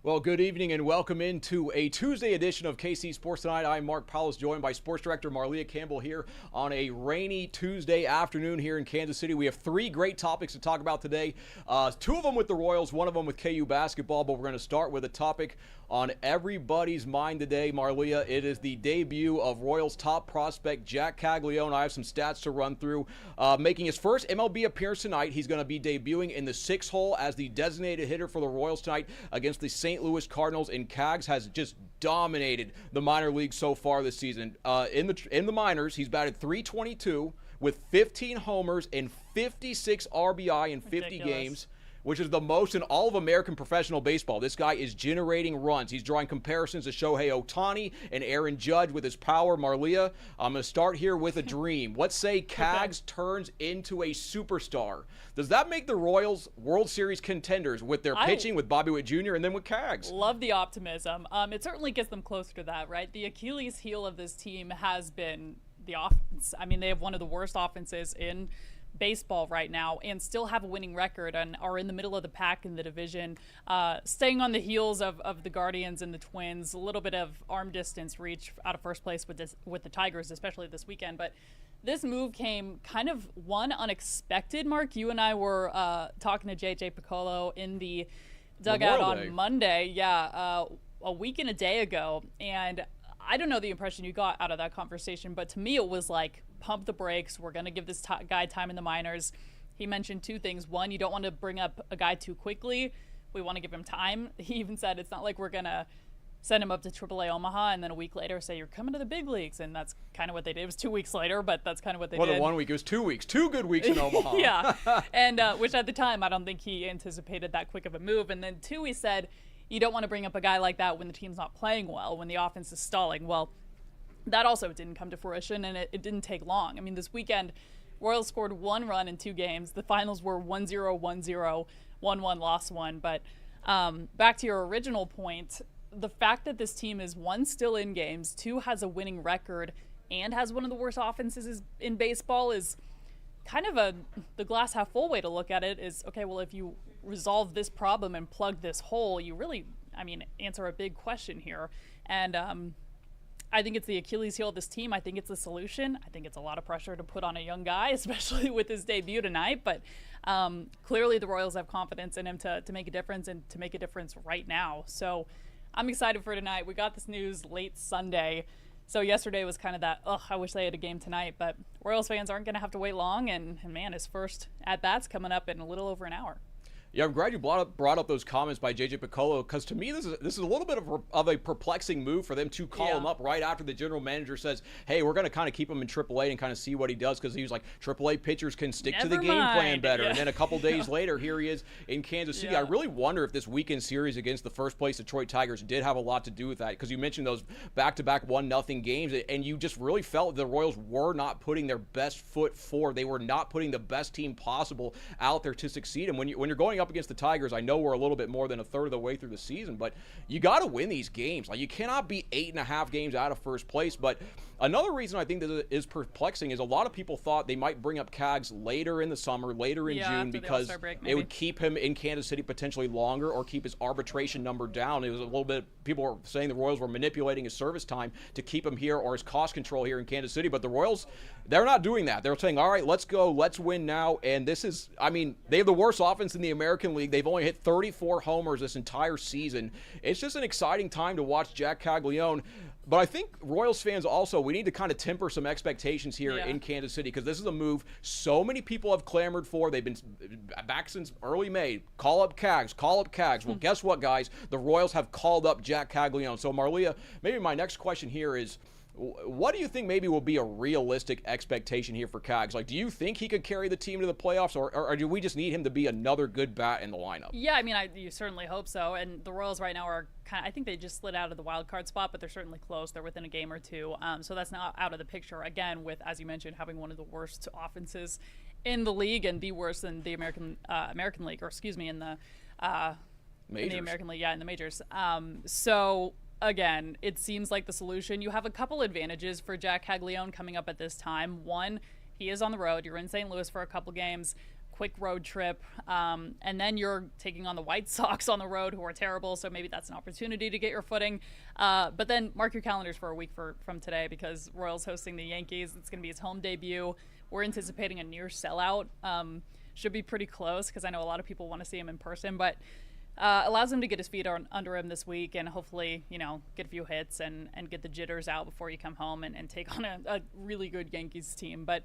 Well, good evening and welcome into a Tuesday edition of KC Sports Tonight. I'm Mark Poulose, joined by Sports Director Marleah Campbell here on a rainy Tuesday afternoon here in Kansas City. We have three great topics to talk about today. Two of them with the Royals, one of them with KU basketball, but we're going to start with a topic on everybody's mind today, Marleah. It is the debut of Royals top prospect Jacque Caglianone. I have some stats to run through. Making his first MLB appearance tonight, he's going to be debuting in the 6 hole as the designated hitter for the Royals tonight against the St. Louis Cardinals, and Cags has just dominated the minor league so far this season. In the minors, he's batted .322 with 15 homers and 56 RBI in 50 games, which is the most in all of American professional baseball. This guy is generating runs. He's drawing comparisons to Shohei Ohtani and Aaron Judge with his power. Marleah, I'm going to start here with a dream. Let's say Cags turns into a superstar. Does that make the Royals World Series contenders with their pitching, with Bobby Witt Jr., and then with Cags? Love the optimism. It certainly gets them closer to that, right? The Achilles heel of this team has been the offense. I mean, they have one of the worst offenses in baseball right now and still have a winning record and are in the middle of the pack in the division, staying on the heels of the Guardians and the Twins. A little bit of arm distance reach out of first place with the Tigers, especially this weekend. But this move came kind of unexpected. Mark, you and I were talking to JJ Piccolo in the dugout on Monday, a week and a day ago, and I don't know the impression you got out of that conversation, but to me it was like, pump the brakes. We're going to give this guy time in the minors. He mentioned two things. One, you don't want to bring up a guy too quickly. We want to give him time. He even said it's not like we're going to send him up to AAA Omaha and then a week later say, you're coming to the big leagues. And that's kind of what they did. It was 2 weeks later, but that's kind of what they did. Well, 1 week. It was 2 weeks. 2 good weeks in Omaha. Yeah. And which at the time, I don't think he anticipated that quick of a move. And then two, he said, you don't want to bring up a guy like that when the team's not playing well, when the offense is stalling. Well, that also didn't come to fruition, and it didn't take long. I mean, this weekend, Royals scored 1 run in 2 games. The finals were 1-0, 1-0, 1-1, lost 1. But back to your original point, the fact that this team is, 1, still in games, 2, has a winning record, and has one of the worst offenses in baseball is kind of the glass half full way to look at it is, okay, well, if you resolve this problem and plug this hole, you really, answer a big question here. And I think it's the Achilles heel of this team. I think it's the solution. I think it's a lot of pressure to put on a young guy, especially with his debut tonight. But clearly the Royals have confidence in him to make a difference and to make a difference right now. So I'm excited for tonight. We got this news late Sunday. So yesterday was kind of that, I wish they had a game tonight. But Royals fans aren't going to have to wait long. And man, his first at-bat's coming up in a little over an hour. Yeah, I'm glad you brought up those comments by JJ Piccolo, because to me this is a little bit of a perplexing move for them to call him up right after the general manager says, hey, we're going to kind of keep him in AAA and kind of see what he does, because he was like, AAA pitchers can stick to the game plan better. And then a couple days later, here he is in Kansas City. I really wonder if this weekend series against the first place Detroit Tigers did have a lot to do with that, because you mentioned those back-to-back 1-0 games, and you just really felt the Royals were not putting their best foot forward. They were not putting the best team possible out there to succeed. And when you're going up against the Tigers, I know we're a little bit more than a third of the way through the season, but you got to win these games. Like, you cannot be 8.5 games out of first place. But another reason I think that is perplexing is a lot of people thought they might bring up Cags later in the summer, later in June, because it would keep him in Kansas City potentially longer or keep his arbitration number down. It was a little bit, people were saying the Royals were manipulating his service time to keep him here, or his cost control here in Kansas City. But the Royals, they're not doing that. They're saying, all right, let's go, let's win now. And this is, they have the worst offense in the American League. They've only hit 34 homers this entire season. It's just an exciting time to watch Jacque Caglianone. But I think Royals fans also, we need to kind of temper some expectations here in Kansas City, because this is a move so many people have clamored for. They've been back since early May. Call up Cags, call up Cags. Well, guess what, guys? The Royals have called up Jacque Caglianone. So, Marleah, maybe my next question here is, what do you think maybe will be a realistic expectation here for Cags? Like, do you think he could carry the team to the playoffs, or do we just need him to be another good bat in the lineup? Yeah, you certainly hope so. And the Royals right now are I think they just slid out of the wild card spot, but they're certainly close. They're within a game or two. So that's not out of the picture. Again, with, as you mentioned, having one of the worst offenses in the league, and the worst in the American League, or excuse me, in the American League, in the majors. So again, it seems like the solution. You have a couple advantages for Jacque Caglianone coming up at this time. One, he is on the road. You're in St. Louis for a couple games. quick road trip, and then you're taking on the White Sox on the road, who are terrible, so maybe that's an opportunity to get your footing. But then mark your calendars for a week from today, because Royals hosting the Yankees. It's going to be his home debut. We're anticipating a near sellout. Should be pretty close, because I know a lot of people want to see him in person, but allows him to get his feet under him this week and hopefully, get a few hits and get the jitters out before you come home and take on a really good Yankees team. But,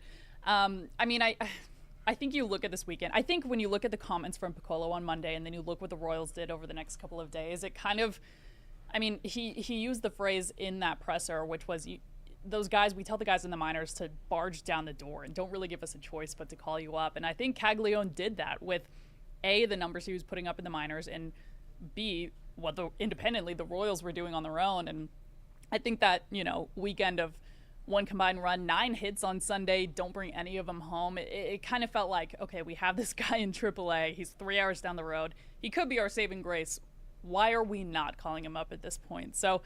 I think you look at this weekend. I think when you look at the comments from Piccolo on Monday and then you look what the Royals did over the next couple of days, it kind of, he used the phrase in that presser, which was, those guys, we tell the guys in the minors to barge down the door and don't really give us a choice but to call you up. And I think Caglianone did that with, A, the numbers he was putting up in the minors, and B, what independently the Royals were doing on their own. And I think that, weekend of one combined run, 9 hits on Sunday, don't bring any of them home. It kind of felt like, okay, we have this guy in AAA. He's 3 hours down the road. He could be our saving grace. Why are we not calling him up at this point? So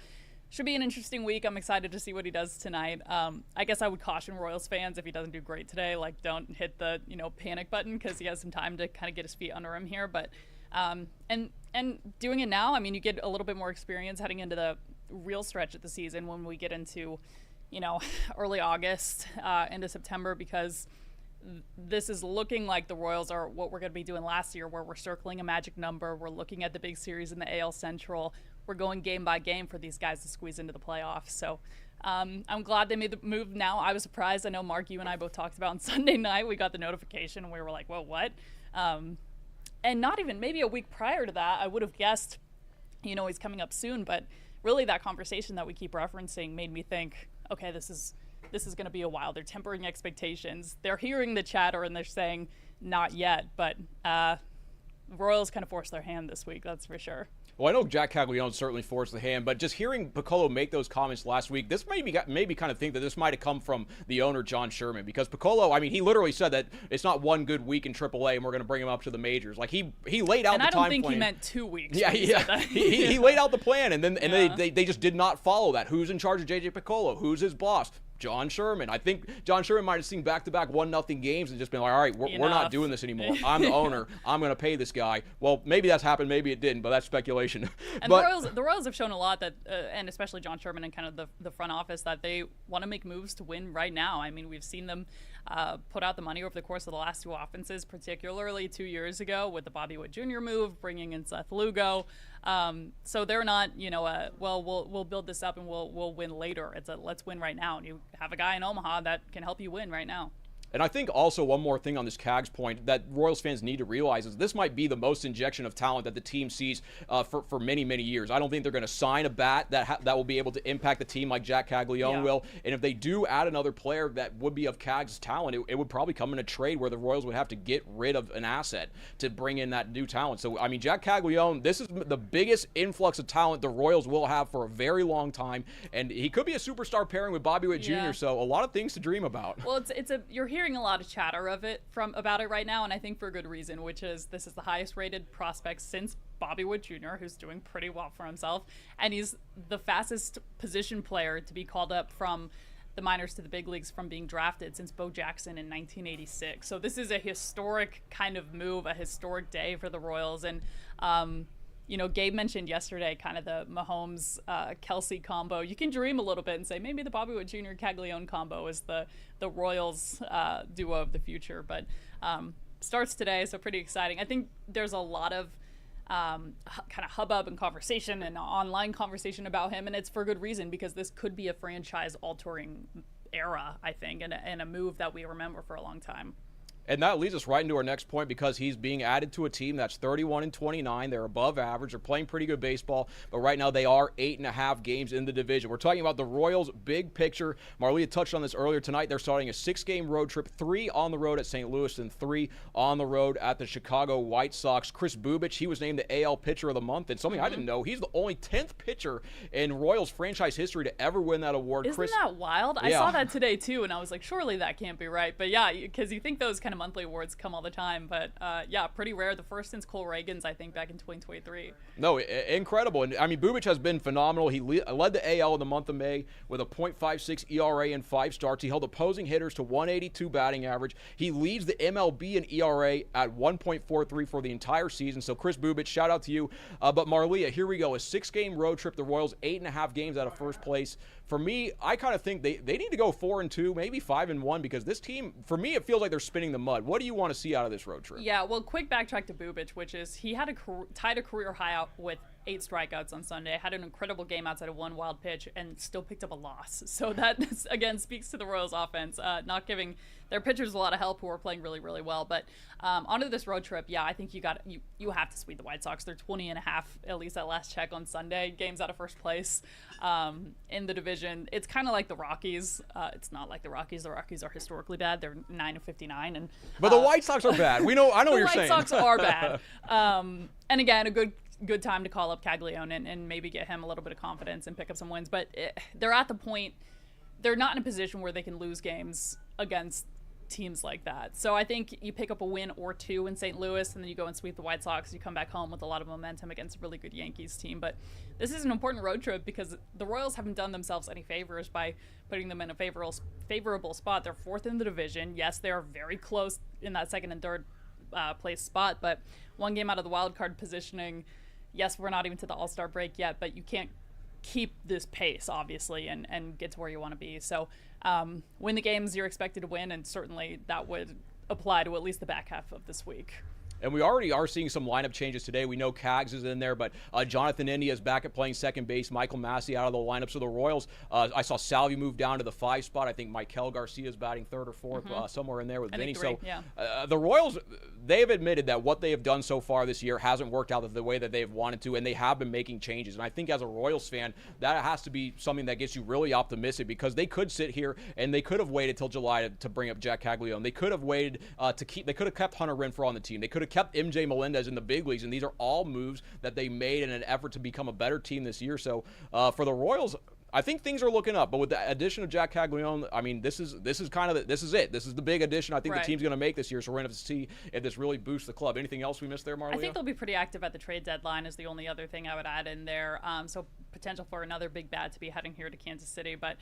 should be an interesting week. I'm excited to see what he does tonight. I guess I would caution Royals fans, if he doesn't do great today, don't hit the, panic button, because he has some time to kind of get his feet under him here. But, and doing it now, you get a little bit more experience heading into the real stretch of the season when we get into, early August, into September, because this is looking like the Royals are what we're going to be doing last year, where we're circling a magic number. We're looking at the big series in the AL Central. We're going game by game for these guys to squeeze into the playoffs. So I'm glad they made the move now. I was surprised. I know, Mark, you and I both talked about on Sunday night. We got the notification and we were like, whoa, what? And not even maybe a week prior to that, I would have guessed, he's coming up soon. But really that conversation that we keep referencing made me think, okay, this is going to be a while. They're tempering expectations. They're hearing the chatter and they're saying not yet. But Royals kind of forced their hand this week, that's for sure. Well, I know Jacque Vaugn certainly forced the hand, but just hearing Piccolo make those comments last week, this made me kind of think that this might have come from the owner, John Sherman, because Piccolo, he literally said that it's not one good week in AAA and we're going to bring him up to the majors. Like, he laid out the time plan. And I don't think he meant 2 weeks. Yeah. He laid out the plan, and then they just did not follow that. Who's in charge of JJ Piccolo? Who's his boss? John Sherman. I think John Sherman might have seen back-to-back 1-0 games and just been like, all right, we're not doing this anymore. I'm the owner. I'm going to pay this guy. Well, maybe that's happened. Maybe it didn't, but that's speculation. And the Royals have shown a lot that, and especially John Sherman and kind of the front office, that they want to make moves to win right now. We've seen them put out the money over the course of the last 2 offenses, particularly 2 years ago with the Bobby Witt Jr. move, bringing in Seth Lugo. So they're not, we'll build this up and we'll win later. It's a let's win right now. And you have a guy in Omaha that can help you win right now. And I think also one more thing on this Cags point that Royals fans need to realize is this might be the most injection of talent that the team sees for many, many years. I don't think they're going to sign a bat that will be able to impact the team like Jacque Vaugn will. And if they do add another player that would be of Cags' talent, it would probably come in a trade where the Royals would have to get rid of an asset to bring in that new talent. So, Jacque Vaugn, this is the biggest influx of talent the Royals will have for a very long time. And he could be a superstar pairing with Bobby Witt Jr., so a lot of things to dream about. Well, you're hearing a lot of chatter about it right now, and I think for good reason, which is this is the highest rated prospect since Bobby Witt Jr., who's doing pretty well for himself, and he's the fastest position player to be called up from the minors to the big leagues from being drafted since Bo Jackson in 1986. So this is a historic kind of move, a historic day for the Royals. And Gabe mentioned yesterday kind of the Mahomes Kelsey combo. You can dream a little bit and say maybe the Bobby Witt Jr. Caglianone combo is the Royals duo of the future. But starts today, so pretty exciting. I think there's a lot of kind of hubbub and conversation and online conversation about him, and it's for good reason, because this could be a franchise-altering era, I think, and a move that we remember for a long time. And that leads us right into our next point, because he's being added to a team that's 31-29. They're above average. They're playing pretty good baseball, but right now they are 8.5 games in the division. We're talking about the Royals' big picture. Marleah touched on this earlier tonight. They're starting a 6-game road trip, 3 on the road at St. Louis and 3 on the road at the Chicago White Sox. Chris Bubich, he was named the AL Pitcher of the Month, and something I didn't know, he's the only 10th pitcher in Royals franchise history to ever win that award. Isn't that wild? Yeah. I saw that today too, and I was like, surely that can't be right. But yeah, because you think those kind of of monthly awards come all the time, but yeah, pretty rare. The first since Cole Reagan's, I think, back in 2023. No, incredible. And I mean, Bubic has been phenomenal. He led the AL in the month of May with a .56 ERA in 5 starts. He held opposing hitters to 182 batting average. He leads the MLB in ERA at 1.43 for the entire season. So Chris Bubic, shout out to you. But Marleah, here we go. A 6-game road trip. The Royals 8.5 games out of first place. For me, I kind of think they need to go 4-2, maybe 5-1, because this team, for me, it feels like they're spinning the mud. What do you want to see out of this road trip? Yeah, well, quick backtrack to Bubic, which is he had tied a career high out with 8 strikeouts on Sunday, had an incredible game outside of one wild pitch, and still picked up a loss. So that, again, speaks to the Royals offense, not giving their pitchers a lot of help, who are playing really, really well. But onto this road trip, yeah, I think you have to sweep the White Sox. They're 20.5, at least at last check on Sunday, games out of first place in the division. It's kind of like the Rockies. It's not like the Rockies. The Rockies are historically bad. They're 9-59, but the White Sox are bad. I know what you're saying. The White Sox are bad. And again, a good time to call up Caglianone and maybe get him a little bit of confidence and pick up some wins. But they're at the point, they're not in a position where they can lose games against teams like that. So I think you pick up a win or two in St. Louis, and then you go and sweep the White Sox. You come back home with a lot of momentum against a really good Yankees team. But this is an important road trip because the Royals haven't done themselves any favors by putting them in a favorable spot. They're 4th in the division. Yes, they are very close in that 2nd and 3rd place spot, but 1 game out of the wild card positioning. Yes, we're not even to the All-Star break yet, but you can't keep this pace, obviously, and get to where you want to be. So win the games you're expected to win, and certainly that would apply to at least the back half of this week. And we already are seeing some lineup changes today. We know Cags is in there, but Jonathan India is back at playing second base. Michael Massey out of the lineup. So the Royals, I saw Salvi move down to the 5 spot. I think Maikel Garcia is batting 3rd or 4th, somewhere in there with Vinny. So the Royals, they've admitted that what they have done so far this year hasn't worked out the way that they've wanted to, and they have been making changes. And I think as a Royals fan, that has to be something that gets you really optimistic, because they could sit here and they could have waited till July to bring up Jack Caglianone. They could have waited they could have kept Hunter Renfroe on the team. They could have kept MJ Melendez in the big leagues, and these are all moves that they made in an effort to become a better team this year. So for the Royals, I think things are looking up. But with the addition of Jack Caglianone, I mean, this is kind of this is it. This is the big addition I think the team's going to make this year. So we're going to have to see if this really boosts the club. Anything else we missed there, Marleah? I think they'll be pretty active at the trade deadline is the only other thing I would add in there. So potential for another big bat to be heading here to Kansas City. But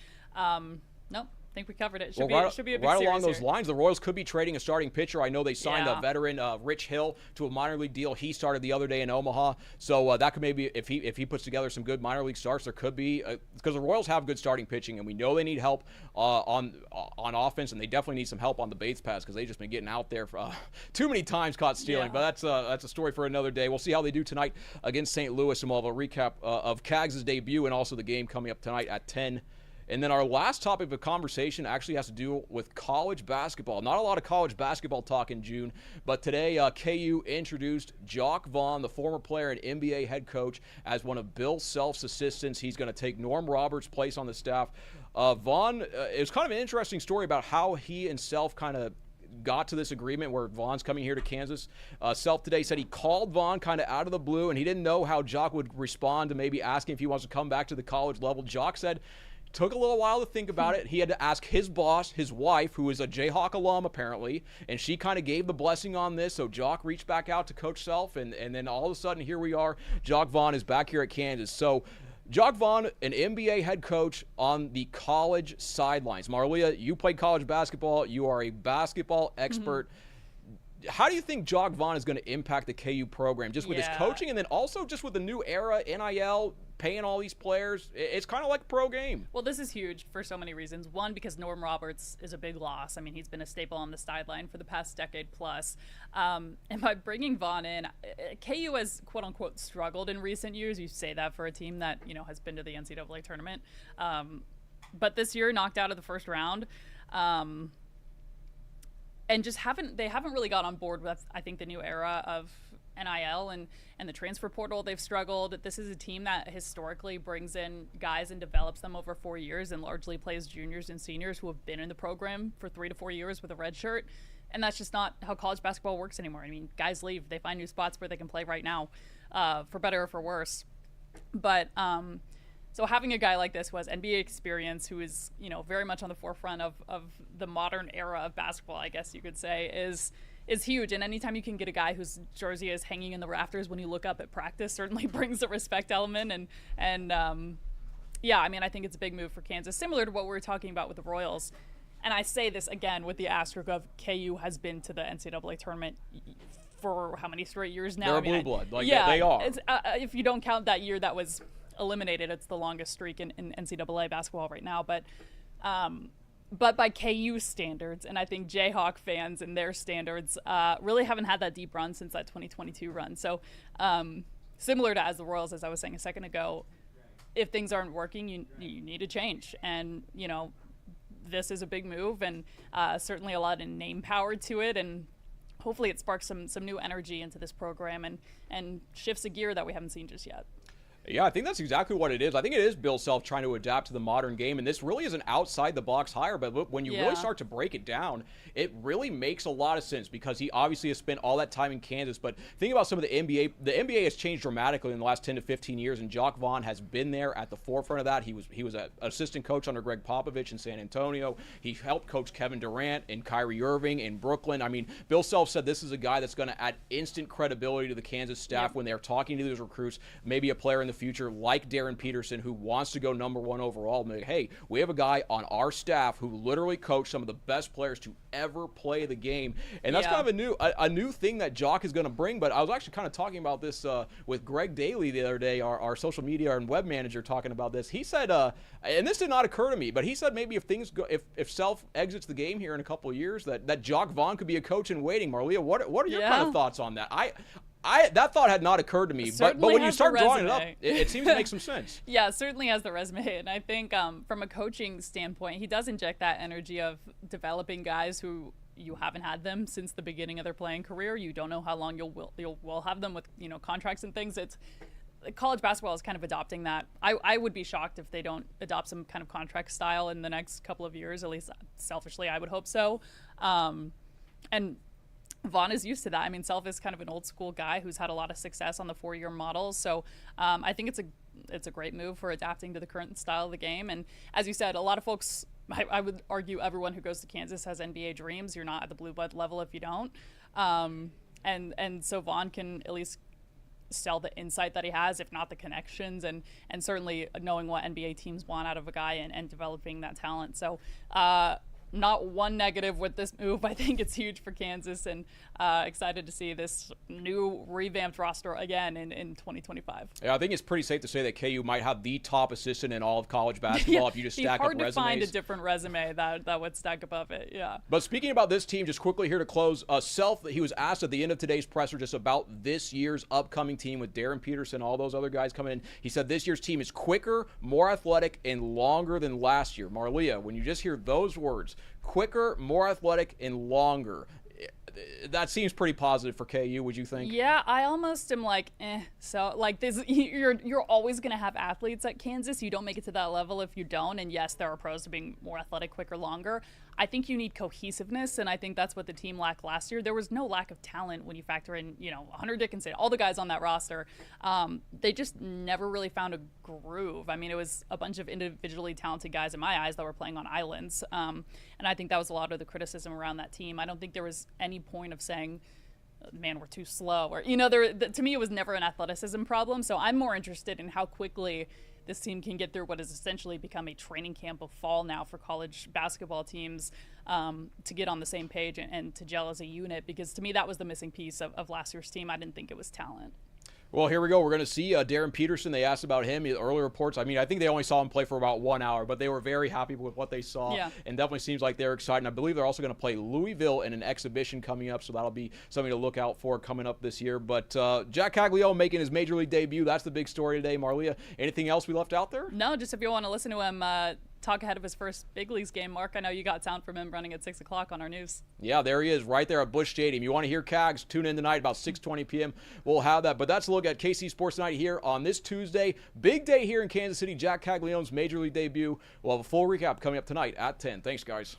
nope. I think we covered it. Should be a big right along those here. lines, the Royals could be trading a starting pitcher. I know they signed a veteran, Rich Hill, to a minor league deal. He started the other day in Omaha, so that could maybe, if he puts together some good minor league starts, there could be, because the Royals have good starting pitching, and we know they need help on offense, and they definitely need some help on the base paths, because they've just been getting out there for, too many times caught stealing. But that's a story for another day. We'll see how they do tonight against St. Louis, and we'll have a recap of Cags' debut and also the game coming up tonight at 10. And then our last topic of conversation actually has to do with college basketball. Not a lot of college basketball talk in June, but today KU introduced Jacque Vaugn, the former player and NBA head coach, as one of Bill Self's assistants. He's going to take Norm Roberts' place on the staff. Vaugn, it was kind of an interesting story about how he and Self kind of got to this agreement where Vaughn's coming here to Kansas. Self today said he called Vaugn kind of out of the blue, and he didn't know how Jacque would respond to maybe asking if he wants to come back to the college level. Jacque said took a little while to think about it. He had to ask his boss, his wife, who is a Jayhawk alum apparently, and she kind of gave the blessing on this. So Jacque reached back out to Coach Self, and then all of a sudden here we are. Jacque Vaugn is back here at Kansas. So Jacque Vaugn, an NBA head coach on the college sidelines. Marleah, you played college basketball. You are a basketball expert. How do you think Jacque Vaugn is going to impact the KU program, just with his coaching, and then also just with the new era, NIL, paying all these players? It's kind of like a pro game. Well, this is huge for so many reasons. One, because Norm Roberts is a big loss. I mean, he's been a staple on the sideline for the past decade plus. And by bringing Vaugn in, KU has, quote-unquote, struggled in recent years. You say that for a team that, has been to the NCAA tournament. But this year, knocked out of the first round. And just haven't really got on board with, I think, the new era of NIL and the transfer portal. They've struggled. This is a team that historically brings in guys and develops them over 4 years and largely plays juniors and seniors who have been in the program for 3 to 4 years with a red shirt. And that's just not how college basketball works anymore. I mean, guys leave. They find new spots where they can play right now, for better or for worse. But So having a guy like this who has NBA experience, who is, you know, very much on the forefront of the modern era of basketball, I guess you could say, is huge. And anytime you can get a guy whose jersey is hanging in the rafters when you look up at practice, certainly brings a respect element. And yeah, I mean, I think it's a big move for Kansas, similar to what we were talking about with the Royals. And I say this again with the asterisk of KU has been to the NCAA tournament for how many straight years now? They're blue blood. Like, yeah, they are. If you don't count that year that was eliminated, it's the longest streak in NCAA basketball right now. But by KU standards, and I think Jayhawk fans and their standards really haven't had that deep run since that 2022 run. So similar to as the Royals, as I was saying a second ago, if things aren't working, you need a change. And, you know, this is a big move, and certainly a lot of name power to it, and hopefully it sparks some new energy into this program and shifts a gear that we haven't seen just yet. Yeah, I think that's exactly what it is. I think it is Bill Self trying to adapt to the modern game, and this really is an outside-the-box hire, but when you really start to break it down, it really makes a lot of sense because he obviously has spent all that time in Kansas, but think about some of the NBA. The NBA has changed dramatically in the last 10 to 15 years, and Jacque Vaugn has been there at the forefront of that. He was an assistant coach under Greg Popovich in San Antonio. He helped coach Kevin Durant and Kyrie Irving in Brooklyn. I mean, Bill Self said this is a guy that's going to add instant credibility to the Kansas staff when they're talking to these recruits, maybe a player in the future like Darren Peterson who wants to go #1 overall. Like, hey, we have a guy on our staff who literally coached some of the best players to ever play the game, and that's kind of a new thing that Jacque is going to bring. But I was actually kind of talking about this with Greg Daly the other day, our social media and web manager, talking about this. He said, and this did not occur to me, but he said maybe if things go, if Self exits the game here in a couple of years, that Jacque Vaugn could be a coach in waiting. Marleah, what are your kind of thoughts on that? That thought had not occurred to me, but when you start drawing it up, it seems to make some sense. Yeah, certainly has the resume, and I think from a coaching standpoint, he does inject that energy of developing guys who you haven't had them since the beginning of their playing career. You don't know how long you'll have them with, you know, contracts and things. It's college basketball is kind of adopting that. I would be shocked if they don't adopt some kind of contract style in the next couple of years. At least selfishly, I would hope so. And Vaughn is used to that. I mean, Self is kind of an old school guy who's had a lot of success on the 4-year model. So I think it's a great move for adapting to the current style of the game. And as you said, a lot of folks, I would argue everyone who goes to Kansas has NBA dreams. You're not at the blue blood level if you don't. And so Vaughn can at least sell the insight that he has, if not the connections, and certainly knowing what NBA teams want out of a guy and developing that talent. So not one negative with this move. I think it's huge for Kansas, and excited to see this new revamped roster again in 2025. Yeah, I think it's pretty safe to say that KU might have the top assistant in all of college basketball if you just stack up resumes. It's hard to find a different resume that would stack above it, yeah. But speaking about this team, just quickly here to close, Self, he was asked at the end of today's presser just about this year's upcoming team with Darren Peterson, all those other guys coming in. He said this year's team is quicker, more athletic, and longer than last year. Marleah, when you just hear those words, quicker, more athletic, and longer, that seems pretty positive for KU, would you think? Yeah, I almost am like, So, like, this, you're always going to have athletes at Kansas. You don't make it to that level if you don't. And yes, there are pros to being more athletic, quicker, longer. I think you need cohesiveness, and I think that's what the team lacked last year. There was no lack of talent when you factor in, you know, Hunter Dickinson, all the guys on that roster. They just never really found a groove. I mean, it was a bunch of individually talented guys in my eyes that were playing on islands. And I think that was a lot of the criticism around that team. I don't think there was any point of saying, man, we're too slow. Or, you know, to me, it was never an athleticism problem. So I'm more interested in how quickly this team can get through what has essentially become a training camp of fall now for college basketball teams to get on the same page and to gel as a unit, because to me that was the missing piece of last year's team. I didn't think it was talent. Well, here we go. We're going to see Darren Peterson. They asked about him. Early reports, I mean, I think they only saw him play for about 1 hour, but they were very happy with what they saw. Yeah. And definitely seems like they're excited. And I believe they're also going to play Louisville in an exhibition coming up, so that'll be something to look out for coming up this year. But Jacque Vaugn making his Major League debut. That's the big story today. Marleah, anything else we left out there? No, just if you want to listen to him talk ahead of his first big leagues game, Mark. I know you got sound from him running at 6 o'clock on our news. Yeah, there he is right there at Busch Stadium. You want to hear Cags? Tune in tonight about 6:20 p.m. We'll have that. But that's a look at KC Sports Night here on this Tuesday. Big day here in Kansas City. Jacque Vaughn's Major League debut. We'll have a full recap coming up tonight at 10. Thanks, guys.